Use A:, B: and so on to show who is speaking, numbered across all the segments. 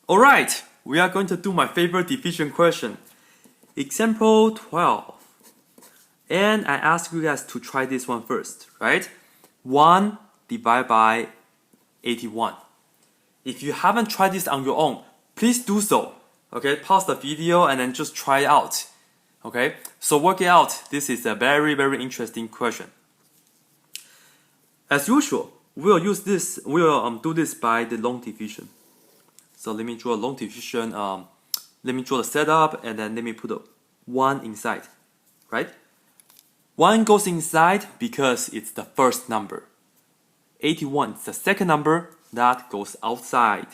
A: Alright, we are going to do my favorite division question. Example 12. And I ask you guys to try this one first, right? 1 divided by 81. If you haven't tried this on your own, please do so. Okay, pause the video and then just try it out. Okay, so work it out. This is a very, very interesting question. As usual, we'll do this by the long division. So let me draw a long division. Let me draw the setup and then let me put a 1 inside, right? 1 goes inside because it's the first number. 81 is the second number that goes outside.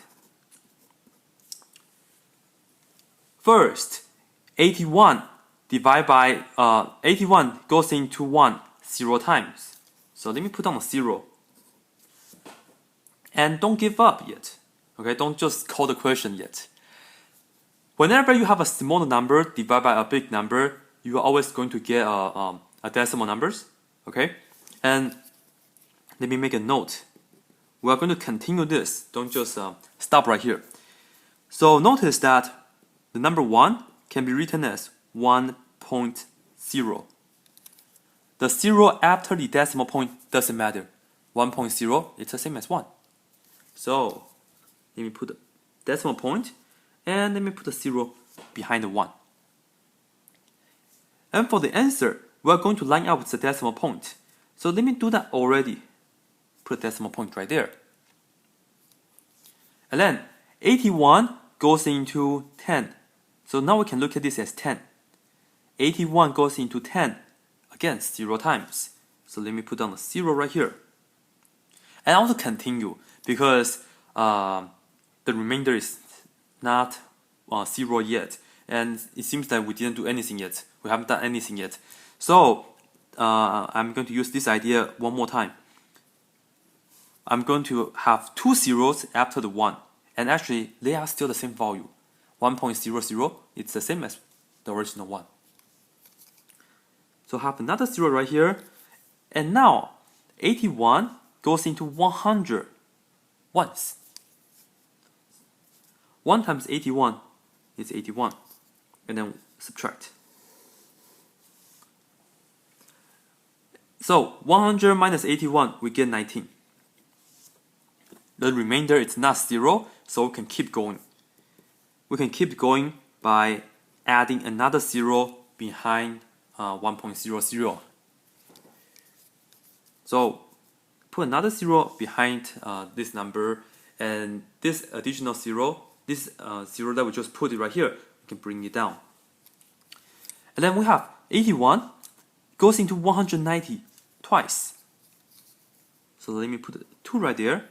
A: First, 81 divided by 81 goes into 1 0 times. So let me put down a 0. And don't give up yet. Okay, don't just call the question yet. Whenever you have a small number divided by a big number, you are always going to get a decimal numbers. Okay, and let me make a note. We are going to continue this. Don't just stop right here. So notice that the number 1 can be written as 1.0. The 0 after the decimal point doesn't matter. 1.0, it's the same as 1. So let me put the decimal point and let me put the 0 behind the 1. And for the answer, we are going to line up with the decimal point. So let me do that already. Put a decimal point right there. And then 81 goes into 10. So now we can look at this as 10. 81 goes into 10. Again, 0 times. So let me put down the 0 right here. And also continue because the remainder is not 0 yet. And it seems that we didn't do anything yet. We haven't done anything yet. So I'm going to use this idea one more time. I'm going to have 2 zeros after the 1. And actually, they are still the same value. 1.00, it's the same as the original 1. So have another 0 right here. And now, 81 goes into 100 once. 1 times 81 is 81. And then subtract. So 100 minus 81, we get 19. The remainder is not 0, so we can keep going. We can keep going by adding another 0 behind 1.00. So put another 0 behind this number, and this additional 0, this 0 that we just put it right here, we can bring it down. And then we have 81 goes into 190 twice. So let me put 2 right there.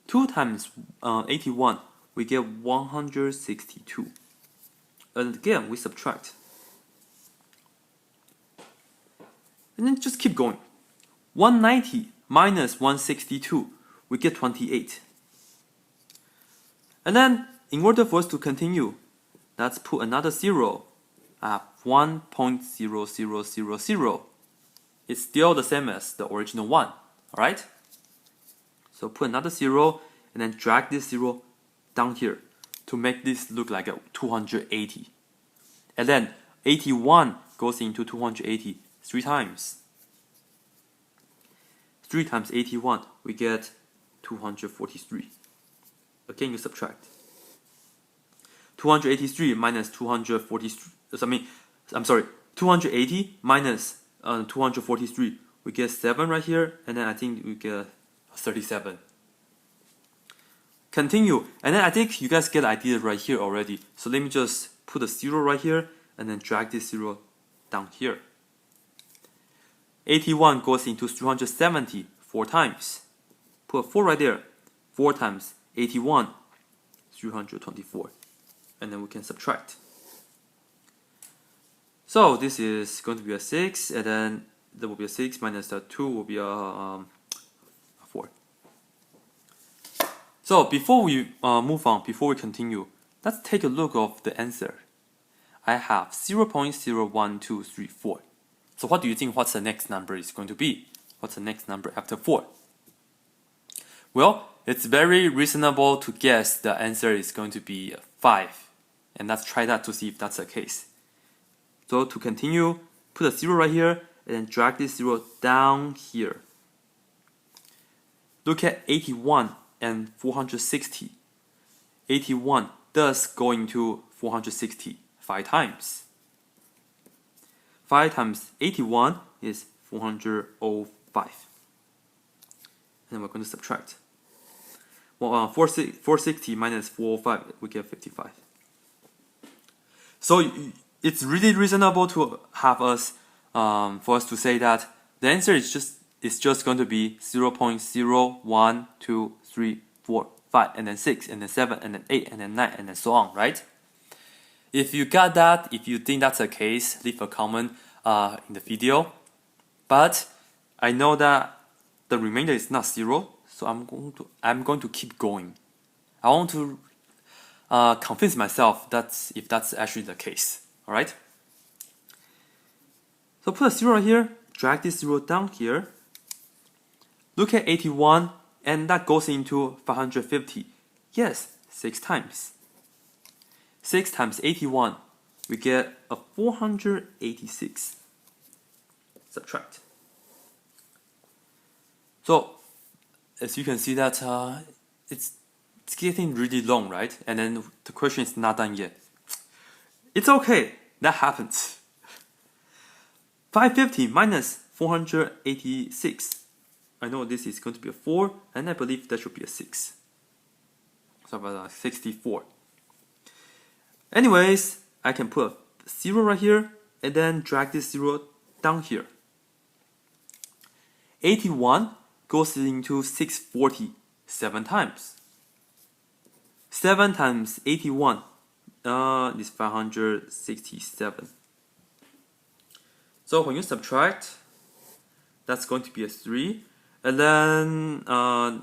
A: 2 times 81, we get 162. And again, we subtract. And then just keep going. 190 minus 162, we get 28. And then, in order for us to continue, let's put another 0 at 1.0000. It's still the same as the original 1, alright? So put another 0 and then drag this 0 down here to make this look like a 280. And then 81 goes into 280 3 times. 3 times 81, we get 243. Again, you subtract. 283 minus 243, 280 minus 243, we get 7 right here, and then I think we get 37. Continue, and then I think you guys get the idea right here already. So let me just put a 0 right here, and then drag this 0 down here. 81 goes into 370 4 times. Put a 4 right there. 4 times 81, 324. And then we can subtract. So this is going to be a 6, and then there will be a 6 minus the 2 will be a 4. So before we move on, before we continue, let's take a look of the answer. I have 0.01234. So what do you think what's the next number is going to be? What's the next number after 4? Well, it's very reasonable to guess the answer is going to be 5. And let's try that to see if that's the case. So to continue, put a 0 right here and then drag this 0 down here. Look at 81 and 460. 81 does go into 460 5 times. 5 times 81 is 405. And then we're going to subtract. Well, 460 minus 405, we get 55. So it's really reasonable to have us, for us to say that the answer is just going to be 0.01, 2, 3, 4, 5, and then 6, and then 7, and then 8, and then 9, and then so on, right? If you got that, if you think that's the case, leave a comment in the video. But I know that the remainder is not 0, so I'm going to keep going. I want to convince myself if that's actually the case. All right. So put a 0 right here. Drag this 0 down here. Look at 81, and that goes into 550. Yes, 6 times. 6 times 81, we get a 486. Subtract. So, as you can see that it's getting really long, right? And then the question is not done yet. It's okay, that happens. 550 minus 486. I know this is going to be a 4, and I believe that should be a 6. So about 64. Anyways, I can put a 0 right here, and then drag this 0 down here. 81 goes into 640 7 times. 7 times 81 is 567. So when you subtract, that's going to be a 3, and then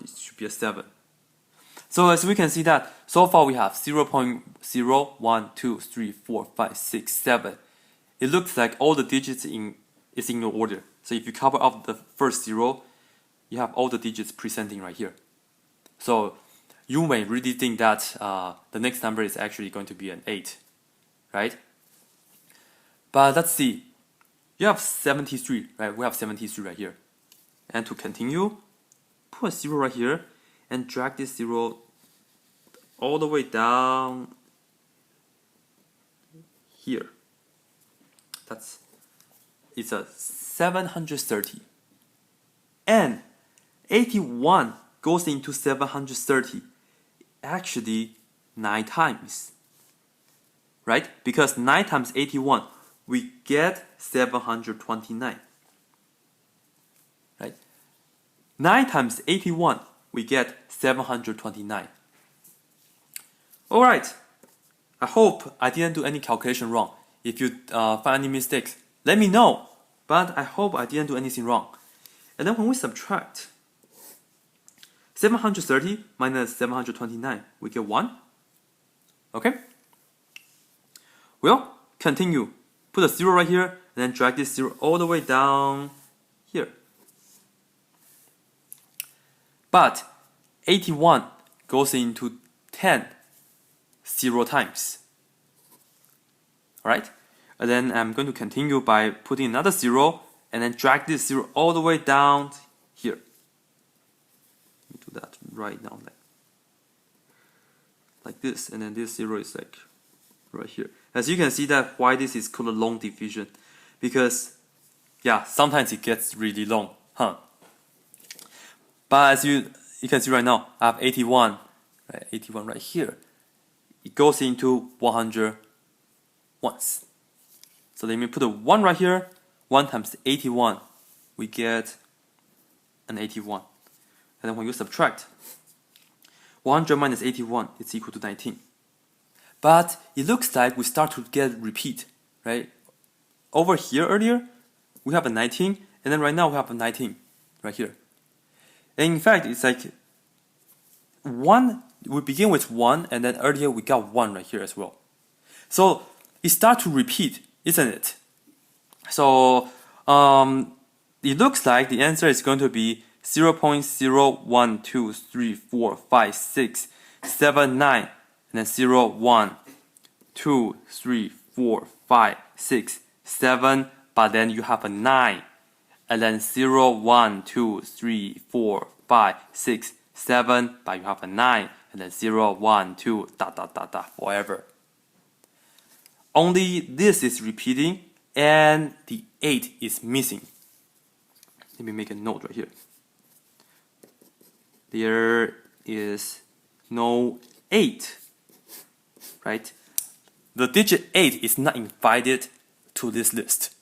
A: it should be a 7. So as we can see that, so far we have 0.0, 1, 2, 3, 4, 5, 6, 7. It looks like all the digits is in order. So if you cover up the first 0, you have all the digits presenting right here. So you may really think that the next number is actually going to be an 8, right? But let's see. You have 73, right? We have 73 right here. And to continue, put a 0 right here and drag this 0 all the way down here. It's a 730. And 81 goes into 730 actually 9 times. Right? Because 9 times 81, we get 729. Right? 9 times 81, we get 729. Alright, I hope I didn't do any calculation wrong. If you find any mistakes, let me know. But I hope I didn't do anything wrong. And then when we subtract 730 minus 729, we get 1. Okay? Well, continue. Put a 0 right here, and then drag this 0 all the way down here. But 81 goes into 10 0 times. Alright? And then I'm going to continue by putting another 0 and then drag this 0 all the way down here. Let me do that right now, like this, and then this 0 is like right here. As you can see that why this is called a long division, because yeah, sometimes it gets really long, huh? But as you can see right now, I have 81, right? 81 right here. It goes into 100 once. So let me put a 1 right here. 1 times 81, we get an 81. And then when you subtract, 100 minus 81 is equal to 19. But it looks like we start to get repeat, right? Over here earlier, we have a 19, and then right now we have a 19 right here. And in fact, it's like 1, we begin with 1, and then earlier we got 1 right here as well. So it starts to repeat, isn't it? So it looks like the answer is going to be 0.01234567 and then 0, 1, 2, 3, 4, 5, 6, 7, but then you have a 9, and then 0, 1, 2, 3, 4, 5, 6, 7, but you have a 9, and then 0, 1, 2, forever. Only this is repeating, and the 8 is missing. Let me make a note right here. There is no 8, right? The digit 8 is not invited to this list,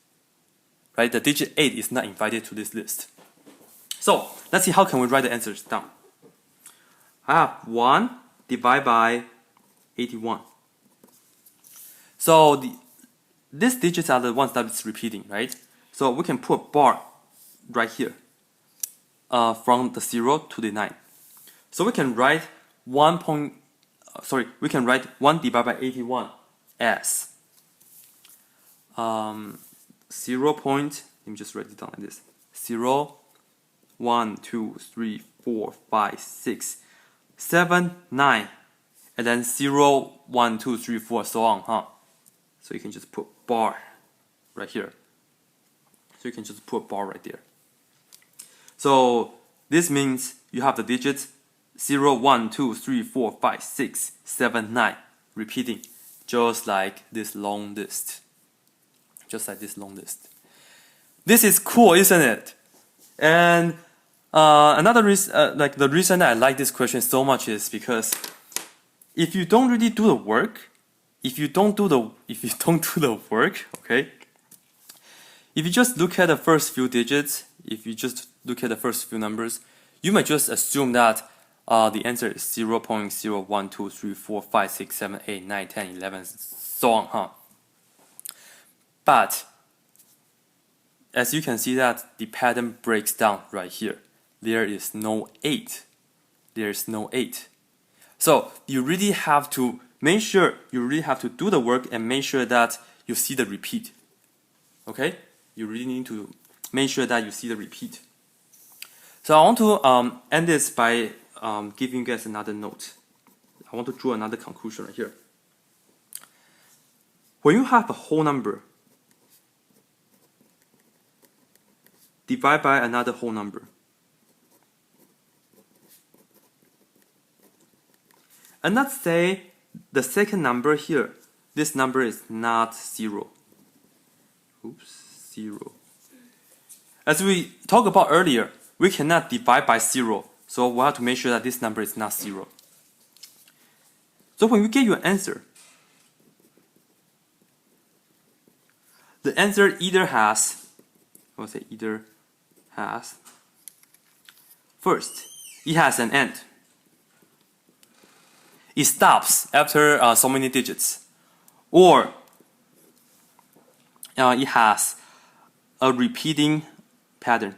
A: right? The digit 8 is not invited to this list. So let's see how can we write the answers down. I have 1 divided by 81. So these digits are the ones that is repeating, right? So we can put a bar right here from the 0 to the 9. So we can write 1 divided by 81 as 0 point, let me just write it down like this, 0, 1, 2, 3, 4, 5, 6, 7, 9, and then 0, 1, 2, 3, 4, so on, huh? So you can just put bar right here. So you can just put bar right there. So this means you have the digits 0, 1, 2, 3, 4, 5, 6, 7, 9 repeating, just like this long list. Just like this long list. This is cool, isn't it? And another reason, the reason I like this question so much is because if you don't really do the work, if you don't do the work, okay, if you just look at the first few digits, if you just look at the first few numbers, you might just assume that the answer is 0.01234567891011 so on, huh? But as you can see that the pattern breaks down right here. There is no 8. There is no 8. So you really have to make sure, you really have to do the work and make sure that you see the repeat. Okay? You really need to make sure that you see the repeat. So I want to end this by giving you guys another note. I want to draw another conclusion right here. When you have a whole number divide by another whole number, and let's say the second number here, this number is not 0. Oops, 0. As we talked about earlier, we cannot divide by 0, so we have to make sure that this number is not 0. So when we get your answer, the answer either has, first, it has an end. It stops after so many digits, or it has a repeating pattern.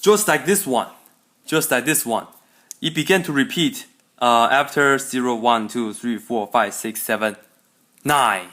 A: Just like this one. It began to repeat after 0, 1, 2, 3, 4, 5, 6, 7, 9.